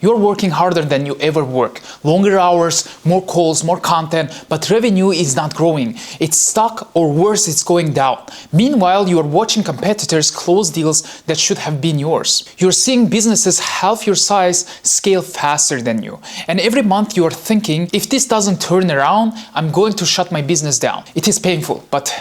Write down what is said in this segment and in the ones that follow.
You're working harder than you ever work. Longer hours, more calls, more content, but revenue is not growing. It's stuck, or worse, it's going down. Meanwhile, you are watching competitors close deals that should have been yours. You're seeing businesses half your size scale faster than you. And every month you are thinking, if this doesn't turn around, I'm going to shut my business down. It is painful, but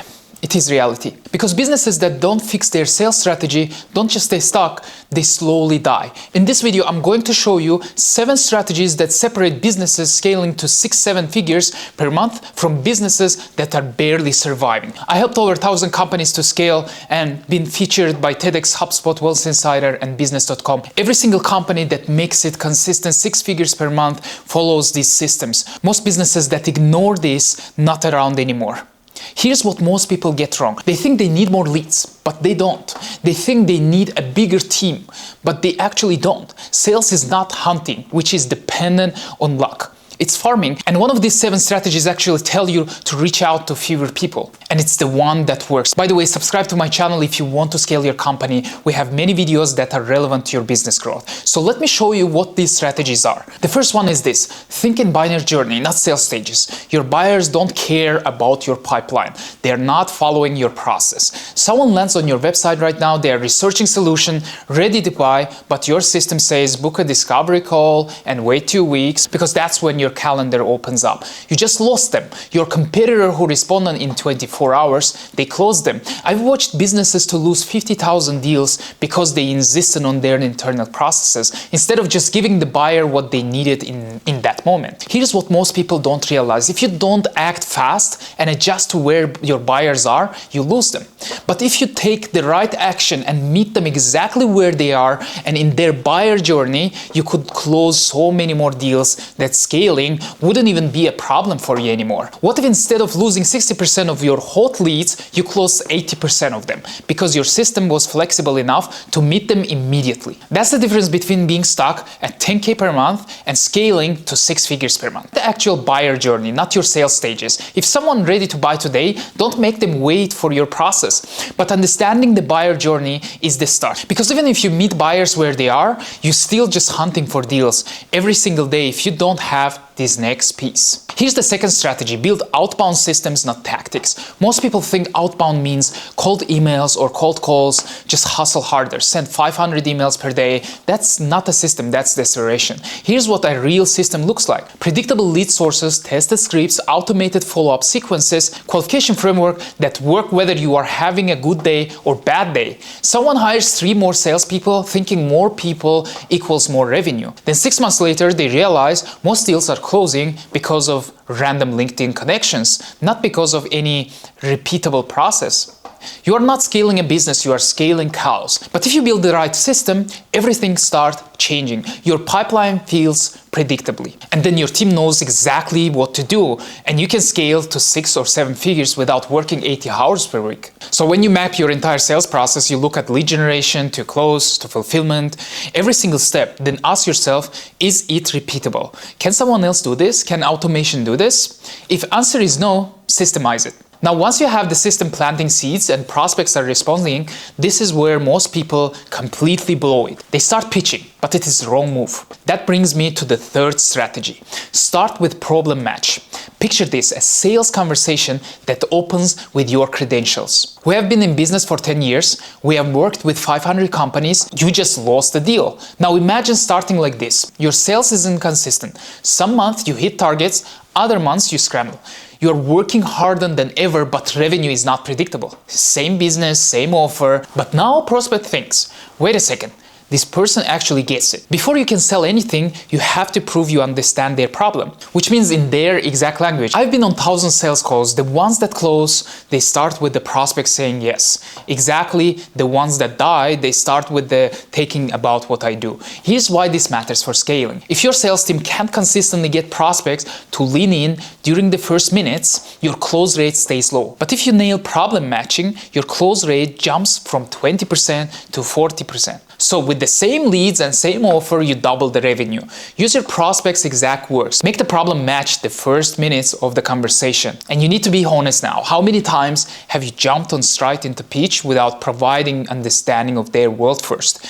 it is reality. Because businesses that don't fix their sales strategy don't just stay stuck, they slowly die. In this video, I'm going to show you 7 strategies that separate businesses scaling to 6-7 figures per month from businesses that are barely surviving. I helped over 1,000 companies to scale and been featured by TEDx, HubSpot, Wealth Insider, and Business.com. Every single company that makes it consistent 6 figures per month follows these systems. Most businesses that ignore this, not around anymore. Here's what most people get wrong. They think they need more leads, but they don't. They think they need a bigger team, but they actually don't. Sales is not hunting, which is dependent on luck. It's farming, and one of these 7 strategies actually tell you to reach out to fewer people. And it's the one that works. By the way, subscribe to my channel if you want to scale your company. We have many videos that are relevant to your business growth. So let me show you what these strategies are. The first one is this: think in binary journey, not sales stages. Your buyers don't care about your pipeline. They're not following your process. Someone lands on your website right now, they are researching solution, ready to buy, but your system says book a discovery call and wait 2 weeks, because that's when your calendar opens up. You just lost them. Your competitor who responded in 24 hours, they closed them. I've watched businesses to lose 50,000 deals because they insisted on their internal processes instead of just giving the buyer what they needed in that moment. Here's what most people don't realize. If you don't act fast and adjust to where your buyers are, you lose them. But if you take the right action and meet them exactly where they are and in their buyer journey, you could close so many more deals that scaling wouldn't even be a problem for you anymore. What if instead of losing 60% of your hot leads, you closed 80% of them because your system was flexible enough to meet them immediately? That's the difference between being stuck at 10K per month and scaling to 6 figures per month. The actual buyer journey, not your sales stages. If someone ready to buy today, don't make them wait for your process. But understanding the buyer journey is the start. Because even if you meet buyers where they are, you're still just hunting for deals every single day if you don't have this next piece. Here's the second strategy: build outbound systems, not tactics. Most people think outbound means cold emails or cold calls, just hustle harder, send 500 emails per day. That's not a system, that's desperation. Here's what a real system looks like: predictable lead sources, tested scripts, automated follow-up sequences, qualification framework that work whether you are having a good day or bad day. Someone hires 3 more salespeople thinking more people equals more revenue. Then 6 months later, they realize most deals are closing because of random LinkedIn connections, not because of any repeatable process. You are not scaling a business, you are scaling cows. But if you build the right system, everything starts changing. Your pipeline feels predictably. And then your team knows exactly what to do. And you can scale to 6 or 7 figures without working 80 hours per week. So when you map your entire sales process, you look at lead generation to close to fulfillment, every single step, then ask yourself, is it repeatable? Can someone else do this? Can automation do this? If answer is no, systemize it. Now, once you have the system planting seeds and prospects are responding, this is where most people completely blow it. They start pitching, but it is the wrong move. That brings me to the third strategy. Start with problem match. Picture this: a sales conversation that opens with your credentials. We have been in business for 10 years. We have worked with 500 companies. You just lost the deal. Now imagine starting like this. Your sales is inconsistent. Some months you hit targets, other months you scramble. You're working harder than ever, but revenue is not predictable. Same business, same offer, but now prospect thinks, wait a second, this person actually gets it. Before you can sell anything, you have to prove you understand their problem, which means in their exact language. I've been on 1,000 sales calls. The ones that close, they start with the prospect saying yes. Exactly. The ones that die, they start with the taking about what I do. Here's why this matters for scaling. If your sales team can't consistently get prospects to lean in during the first minutes, your close rate stays low. But if you nail problem matching, your close rate jumps from 20% to 40%. So with the same leads and same offer, you double the revenue. Use your prospect's exact words. Make the problem match the first minutes of the conversation. And you need to be honest now. How many times have you jumped on straight into pitch without providing understanding of their world first?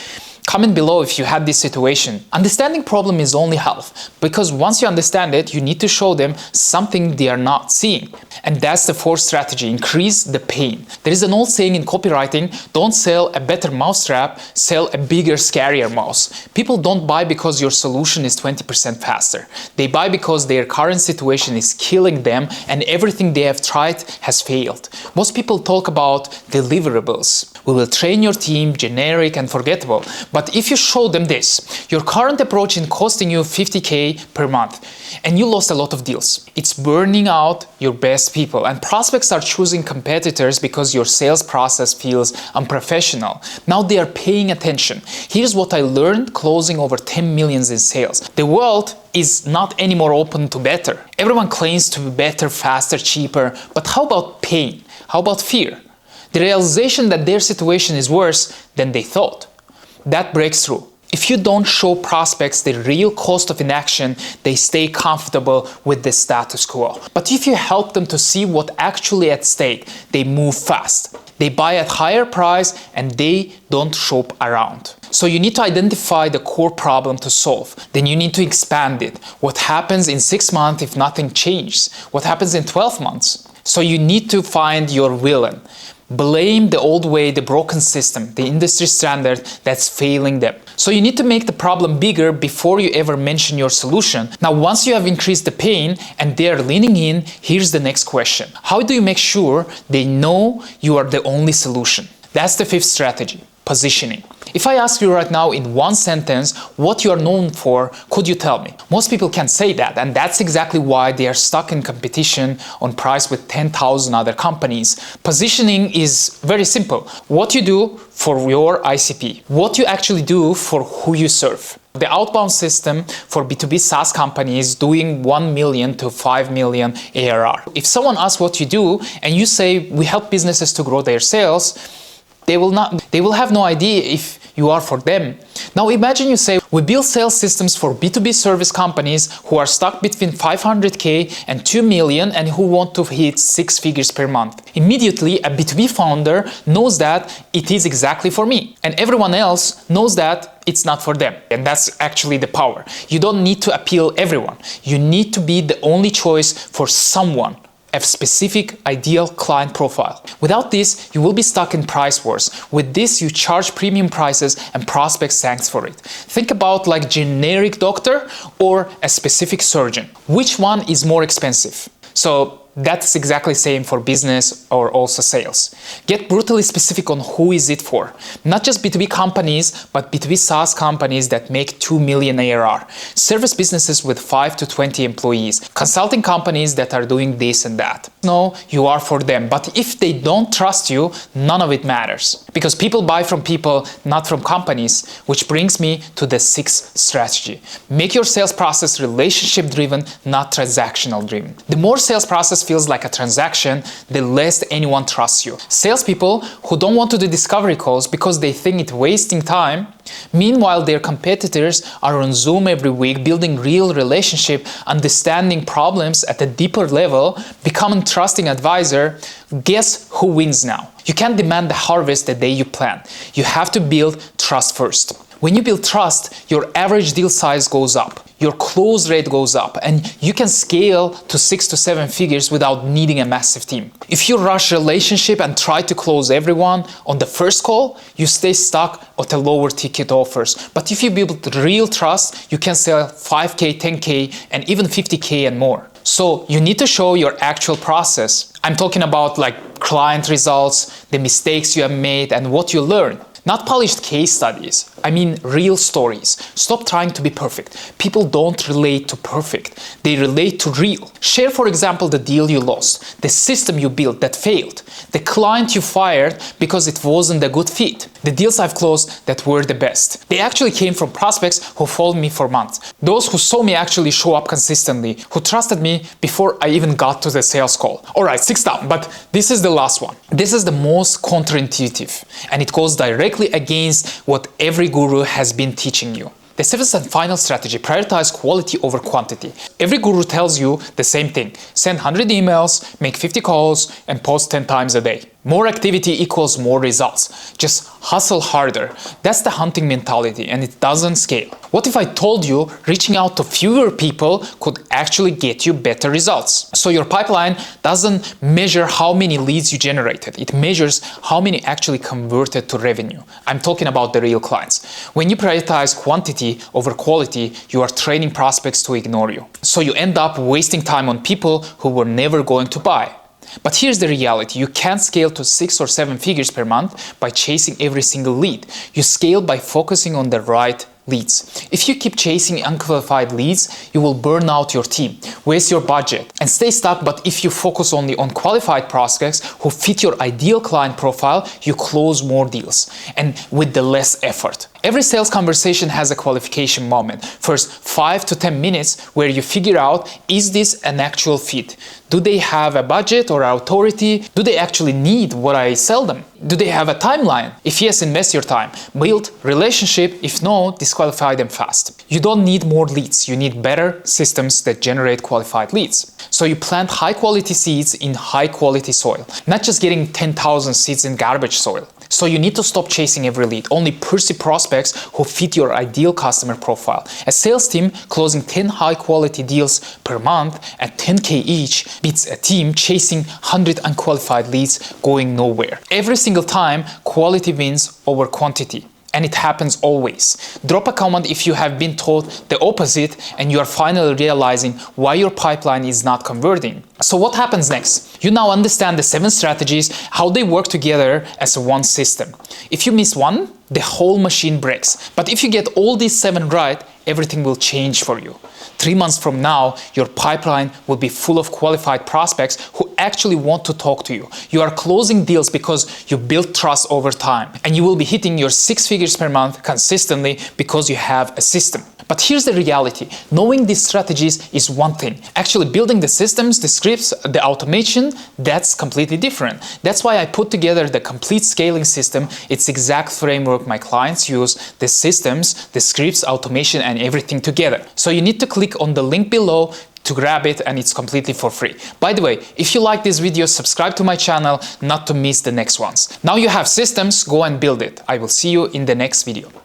Comment below if you had this situation. Understanding problem is only half, because once you understand it, you need to show them something they are not seeing. And that's the fourth strategy: increase the pain. There is an old saying in copywriting: don't sell a better mousetrap, sell a bigger, scarier mouse. People don't buy because your solution is 20% faster. They buy because their current situation is killing them and everything they have tried has failed. Most people talk about deliverables. We will train your team, generic and forgettable. But if you show them this, your current approach is costing you 50K per month and you lost a lot of deals. It's burning out your best people, and prospects are choosing competitors because your sales process feels unprofessional. Now they are paying attention. Here's what I learned closing over 10 millions in sales. The world is not anymore open to better. Everyone claims to be better, faster, cheaper, but how about pain? How about fear? The realization that their situation is worse than they thought. That breaks through. If you don't show prospects the real cost of inaction, they stay comfortable with the status quo. But if you help them to see what actually at stake, they move fast. They buy at higher price and they don't shop around. So you need to identify the core problem to solve. Then you need to expand it. What happens in 6 months if nothing changes? What happens in 12 months? So you need to find your villain. Blame the old way, the broken system, the industry standard that's failing them. So you need to make the problem bigger before you ever mention your solution. Now, once you have increased the pain and they're leaning in, here's the next question. How do you make sure they know you are the only solution? That's the fifth strategy: positioning. If I ask you right now in one sentence what you are known for, could you tell me? Most people can say that, and that's exactly why they are stuck in competition on price with 10,000 other companies. Positioning is very simple. What you do for your ICP, what you actually do for who you serve. The Outbound system for B2B SaaS companies doing 1 million to 5 million ARR. If someone asks what you do and you say we help businesses to grow their sales, they will have no idea if you are for them. Now imagine you say, we build sales systems for B2B service companies who are stuck between 500K and 2 million and who want to hit 6 figures per month. Immediately, a B2B founder knows that it is exactly for me, and everyone else knows that it's not for them. And that's actually the power. You don't need to appeal everyone. You need to be the only choice for someone, a specific ideal client profile. Without this, you will be stuck in price wars. With this, you charge premium prices and prospects thanks for it. Think about like generic doctor or a specific surgeon. Which one is more expensive? So that's exactly the same for business or also sales. Get brutally specific on who is it for. Not just B2B companies, but B2B SaaS companies that make 2 million ARR. Service businesses with 5 to 20 employees. Consulting companies that are doing this and that. No, you are for them. But if they don't trust you, none of it matters. Because people buy from people, not from companies. Which brings me to the sixth strategy. Make your sales process relationship driven, not transactional driven. The more sales process feels like a transaction, the less anyone trusts you. Salespeople who don't want to do discovery calls because they think it's wasting time, meanwhile their competitors are on Zoom every week building real relationship, understanding problems at a deeper level, becoming trusting advisor. Guess who wins now? You can't demand the harvest the day you plan. You have to build trust first. When you build trust, your average deal size goes up, your close rate goes up, and you can scale to 6 to 7 figures without needing a massive team. If you rush relationship and try to close everyone on the first call, you stay stuck at a lower ticket offers. But if you build real trust, you can sell 5K, 10K, and even 50K and more. So you need to show your actual process. I'm talking about like client results, the mistakes you have made, and what you learn. Not polished case studies. I mean real stories. Stop trying to be perfect. People don't relate to perfect. They relate to real. Share, for example, the deal you lost, the system you built that failed, the client you fired because it wasn't a good fit, the deals I've closed that were the best. They actually came from prospects who followed me for months. Those who saw me actually show up consistently, who trusted me before I even got to the sales call. All right, 6 down, but this is the last one. This is the most counterintuitive, and it goes directly against what every guru has been teaching you. The seventh and final strategy: prioritize quality over quantity. Every guru tells you the same thing. Send 100 emails, make 50 calls, and post 10 times a day. More activity equals more results. Just hustle harder. That's the hunting mentality, and it doesn't scale. What if I told you reaching out to fewer people could actually get you better results? So your pipeline doesn't measure how many leads you generated. It measures how many actually converted to revenue. I'm talking about the real clients. When you prioritize quantity over quality, you are training prospects to ignore you. So you end up wasting time on people who were never going to buy. But here's the reality. You can't scale to 6 or 7 figures per month by chasing every single lead. You scale by focusing on the right leads. If you keep chasing unqualified leads, you will burn out your team, waste your budget, and stay stuck. But if you focus only on qualified prospects who fit your ideal client profile, you close more deals, and with the less effort. Every sales conversation has a qualification moment. First 5 to 10 minutes where you figure out, is this an actual fit? Do they have a budget or authority? Do they actually need what I sell them? Do they have a timeline? If yes, invest your time. Build relationship. If no, disqualify them fast. You don't need more leads. You need better systems that generate qualified leads. So you plant high quality seeds in high quality soil, not just getting 10,000 seeds in garbage soil. So you need to stop chasing every lead. Only pursue prospects who fit your ideal customer profile. A sales team closing 10 high-quality deals per month at 10K each beats a team chasing 100 unqualified leads going nowhere. Every single time, quality wins over quantity. And it happens always. Drop a comment if you have been told the opposite and you are finally realizing why your pipeline is not converting. So what happens next? You now understand the 7 strategies, how they work together as one system. If you miss one, the whole machine breaks. But if you get all these 7 right, everything will change for you. 3 months from now, your pipeline will be full of qualified prospects who actually want to talk to you. You are closing deals because you built trust over time, and you will be hitting your 6 figures per month consistently because you have a system. But here's the reality. Knowing these strategies is one thing. Actually building the systems, the scripts, the automation, that's completely different. That's why I put together the complete scaling system. It's the exact framework my clients use, the systems, the scripts, automation, and everything together. So you need to click on the link below to grab it, and it's completely for free. By the way, if you like this video, subscribe to my channel not to miss the next ones. Now you have systems, go and build it. I will see you in the next video.